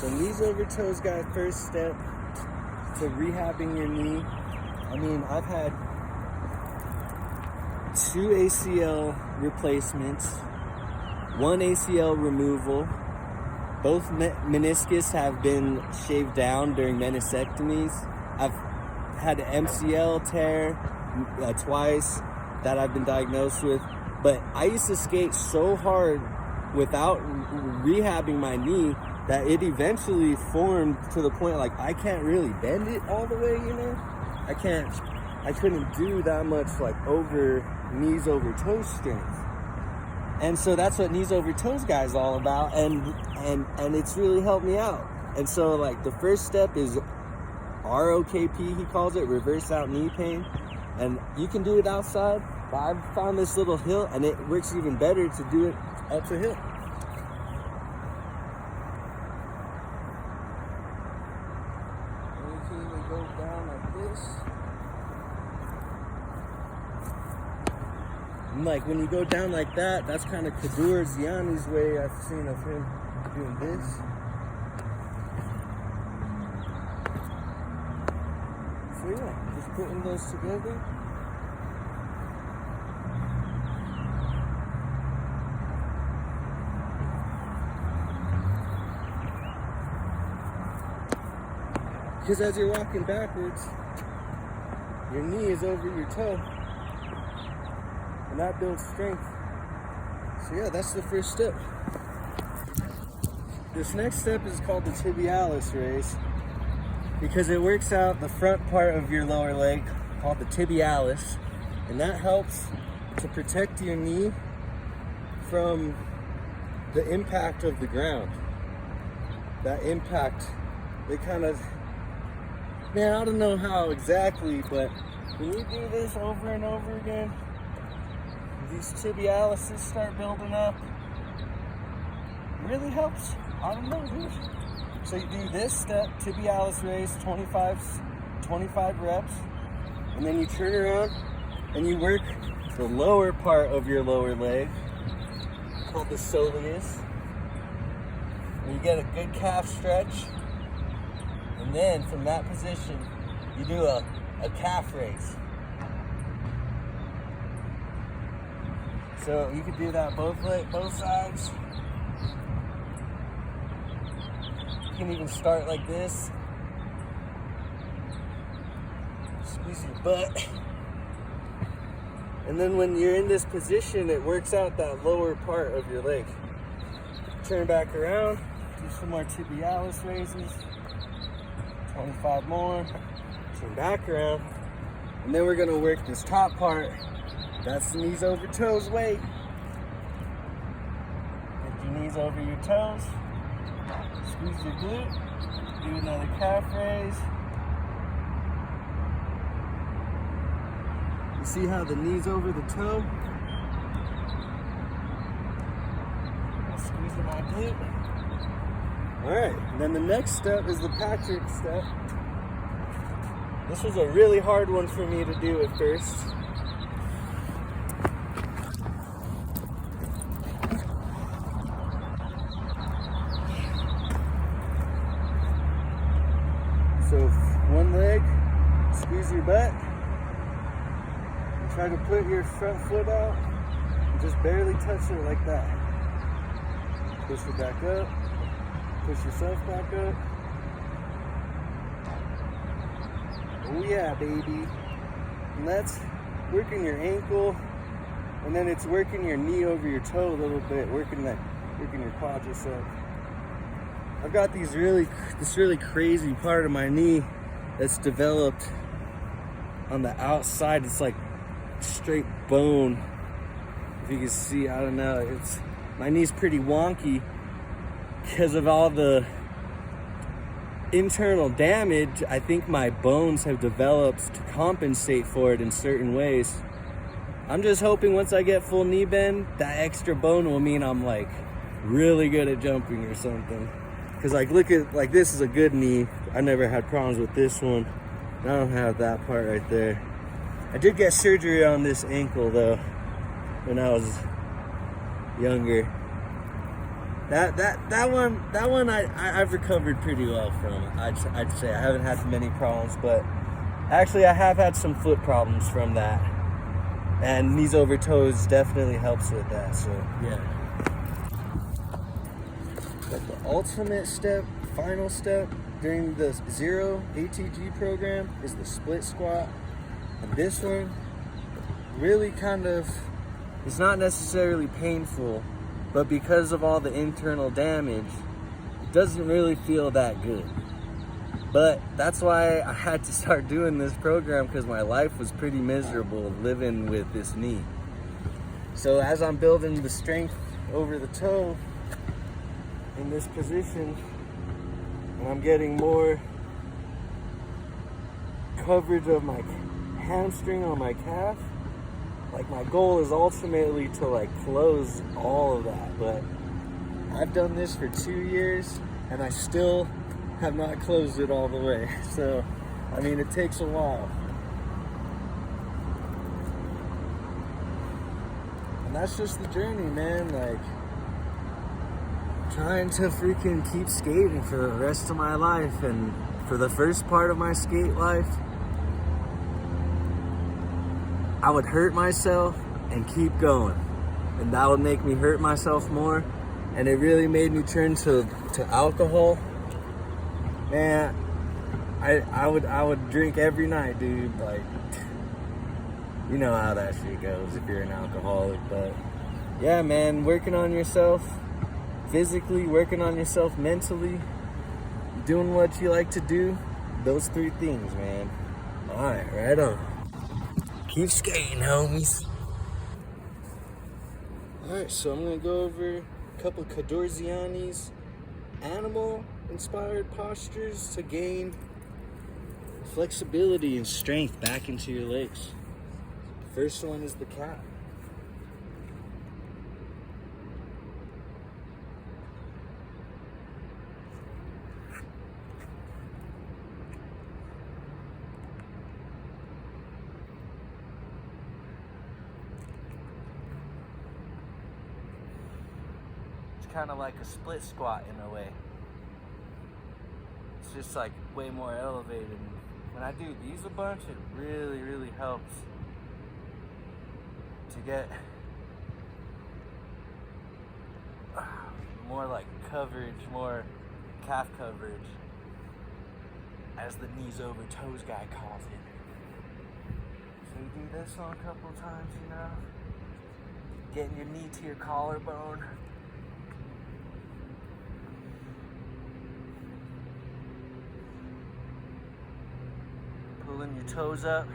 So knees over toes guy, first step to rehabbing your knee. I mean, I've had 2 ACL replacements, 1 ACL removal. Both meniscus have been shaved down during meniscectomies. I've had an MCL tear twice that I've been diagnosed with. But I used to skate so hard without rehabbing my knee that it eventually formed to the point like I can't really bend it all the way, you know? I couldn't do that much like over knees over toes strength. And so that's what Knees Over Toes guy is all about, and it's really helped me out. And so like the first step is ROKP, he calls it, reverse out knee pain. And you can do it outside, but I've found this little hill and it works even better to do it up the hill. And you can even go down like this. And like when you go down like that, that's kind of Kadour Ziani's way I've seen of him doing this. So yeah, just putting those together. Because as you're walking backwards, your knee is over your toe. And that builds strength. So yeah, that's the first step. This next step is called the tibialis raise because it works out the front part of your lower leg called the tibialis, and that helps to protect your knee from the impact of the ground. That impact, they kind of, man, I don't know how exactly, but when you do this over and over again, these tibialises start building up. It really helps. I don't know, dude. So you do this step, tibialis raise, 25 reps, and then you turn around and you work the lower part of your lower leg, called the soleus. And you get a good calf stretch, and then from that position, you do a calf raise. So you can do that both sides. You can even start like this. Squeeze your butt. And then when you're in this position, it works out that lower part of your leg. Turn back around, do some more tibialis raises. 25 more. Turn back around. And then we're gonna work this top part. That's the knees over toes weight. Get your knees over your toes. Squeeze your glute. Do another calf raise. You see how the knee's over the toe? I'm squeezing my glute. Alright, and then the next step is the Patrick step. This was a really hard one for me to do at first. So one leg, squeeze your butt, and try to put your front foot out, and just barely touch it like that. Push it back up, push yourself back up. Oh yeah, baby. And that's working your ankle, and then it's working your knee over your toe a little bit, working your quadricep. I've got this really crazy part of my knee that's developed on the outside. It's like straight bone. If you can see, I don't know. My knee's pretty wonky because of all the internal damage. I think my bones have developed to compensate for it in certain ways. I'm just hoping once I get full knee bend, that extra bone will mean I'm like really good at jumping or something. Cause like look at, like this is a good knee. I never had problems with this one. I don't have that part right there. I did get surgery on this ankle though when I was younger. That one I've recovered pretty well from. I'd say I haven't had many problems, but actually I have had some foot problems from that, and knees over toes definitely helps with that. So yeah. But the ultimate step, final step during the zero ATG program is the split squat, and this one really kind of, it's not necessarily painful, but because of all the internal damage, it doesn't really feel that good. But that's why I had to start doing this program, because my life was pretty miserable living with this knee. So as I'm building the strength over the toe in this position, and I'm getting more coverage of my hamstring on my calf, like my goal is ultimately to like close all of that. But I've done this for 2 years and I still have not closed it all the way. So, I mean, it takes a while. And that's just the journey, man. Like, trying to freaking keep skating for the rest of my life. And for the first part of my skate life, I would hurt myself and keep going, and that would make me hurt myself more, and it really made me turn to alcohol. Man, I would drink every night, dude. Like, you know how that shit goes if you're an alcoholic. But yeah, man, working on yourself physically, working on yourself mentally, doing what you like to do, those 3 things, man. All right, right on. Keep skating, homies. Alright, so I'm gonna go over a couple of Kadour Ziani's animal-inspired postures to gain flexibility and strength back into your legs. First one is the cat. Kind of like a split squat in a way. It's just like way more elevated. And when I do these a bunch, it really helps to get more like coverage, more calf coverage, as the knees over toes guy calls it. So you do this one a couple times, you know, getting your knee to your collarbone. Pulling your toes up,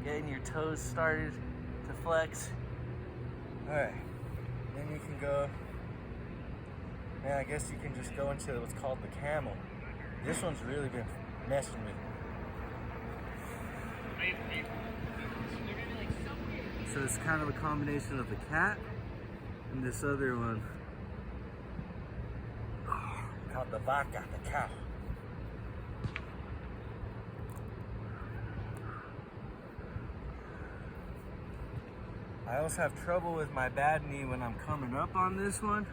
getting your toes started to flex. Alright, then you can go, man, I guess you can just go into what's called the camel. This one's really been messing with me. So it's kind of a combination of the cat and this other one called the vaca, the cow. I also have trouble with my bad knee when I'm coming up on this one,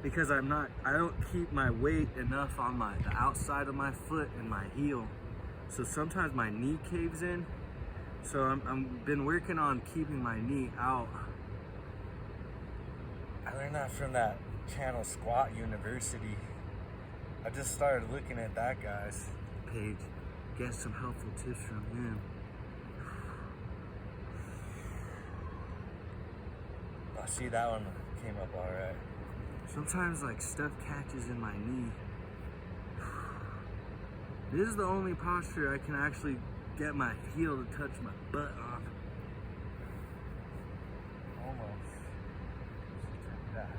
because I don't keep my weight enough on the outside of my foot and my heel. So sometimes my knee caves in. So I'm been working on keeping my knee out. I learned that from that channel Squat University. I just started looking at that guy's page, get some helpful tips from him. See, that one came up all right. Sometimes like stuff catches in my knee. This is the only posture I can actually get my heel to touch my butt on. Almost. Check that.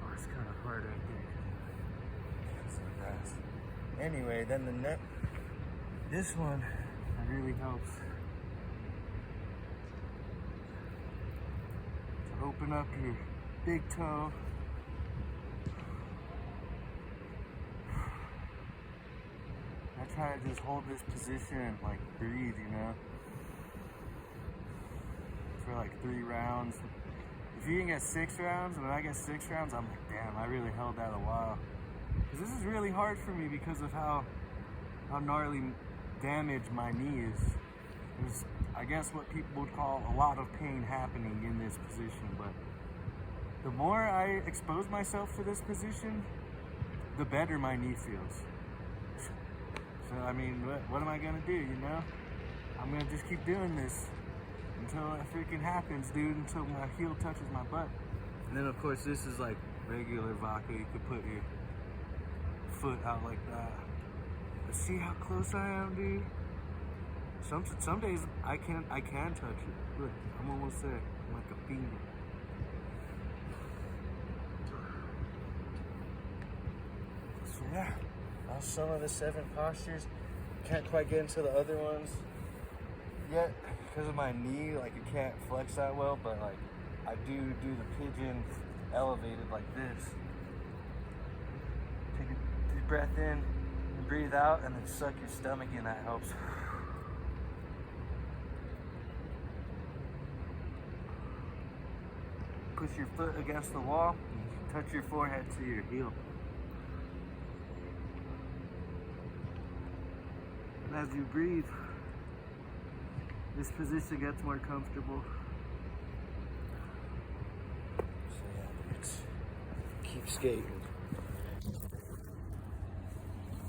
Oh, it's kind of hard right there. Anyway, then the neck. This one really helps. Open up your big toe. I try to just hold this position and like breathe, you know, for like 3 rounds. If you can get 6 rounds, when I get 6 rounds, I'm like, damn, I really held that a while. Because this is really hard for me because of how gnarly damaged my knee is. There's, I guess, what people would call a lot of pain happening in this position, but the more I expose myself to this position, the better my knee feels. So, I mean, what am I gonna do, you know? I'm gonna just keep doing this until it freaking happens, dude, until my heel touches my butt. And then, of course, this is like regular vodka. You could put your foot out like that. But see how close I am, dude? Some days I can touch it. Look, I'm almost there. I'm like a fiend. So yeah, that's some of the 7 postures. Can't quite get into the other ones yet because of my knee. Like, it can't flex that well, but like I do the pigeon elevated like this. Take a deep breath in and breathe out, and then suck your stomach in. That helps. Push your foot against the wall and touch your forehead to your heel. And as you breathe, this position gets more comfortable. So yeah, let's keep skating.